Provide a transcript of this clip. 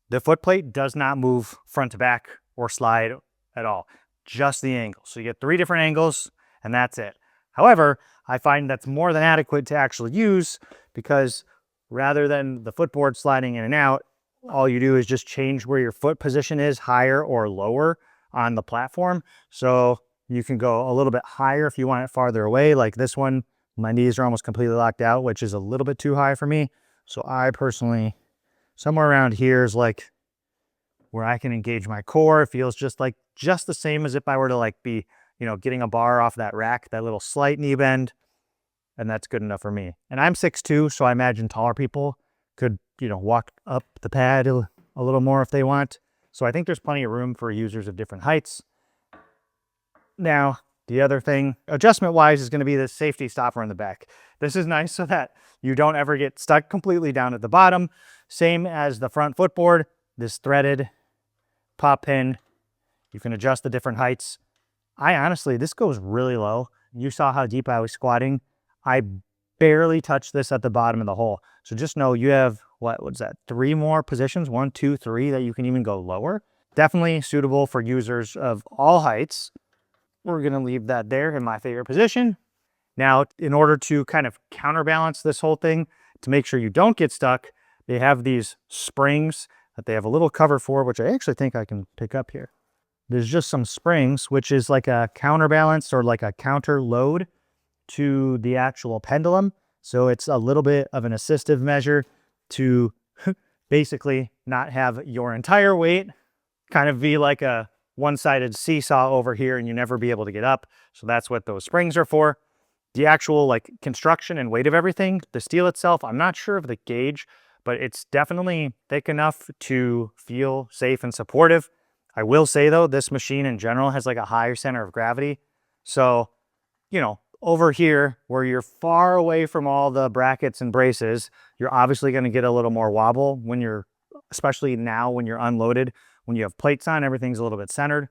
The footplate does not move front to back or slide at all, just the angle. So you get 3 different angles and that's it. However, I find that's more than adequate to actually use because rather than the footboard sliding in and out, all you do is just change where your foot position is, higher or lower on the platform. So you can go a little bit higher if you want it farther away. Like this one, my knees are almost completely locked out, which is a little bit too high for me. So I personally, somewhere around here is like where I can engage my core. It feels just the same as if I were to like be, getting a bar off that rack, that little slight knee bend. And that's good enough for me. And I'm 6'2", so I imagine taller people could, walk up the pad a little more if they want. So I think there's plenty of room for users of different heights. Now, the other thing, adjustment-wise, is going to be the safety stopper in the back. This is nice so that you don't ever get stuck completely down at the bottom. Same as the front footboard, this threaded pop pin. You can adjust the different heights. Honestly, this goes really low. You saw how deep I was squatting. I barely touched this at the bottom of the hole. So just know you have, what's that, 3 more positions, 1, 2, 3, that you can even go lower. Definitely suitable for users of all heights. We're gonna leave that there in my favorite position. Now, in order to kind of counterbalance this whole thing, to make sure you don't get stuck, they have these springs that they have a little cover for, which I actually think I can pick up here. There's just some springs, which is like a counterbalance or like a counter load to the actual pendulum. So it's a little bit of an assistive measure to basically not have your entire weight kind of be like a one-sided seesaw over here and you never be able to get up. So that's what those springs are for. The actual like construction and weight of everything, the steel itself, I'm not sure of the gauge, but it's definitely thick enough to feel safe and supportive. I will say though, this machine in general has like a higher center of gravity. So, over here where you're far away from all the brackets and braces, you're obviously going to get a little more wobble when especially now when you're unloaded. When you have plates on, everything's a little bit centered.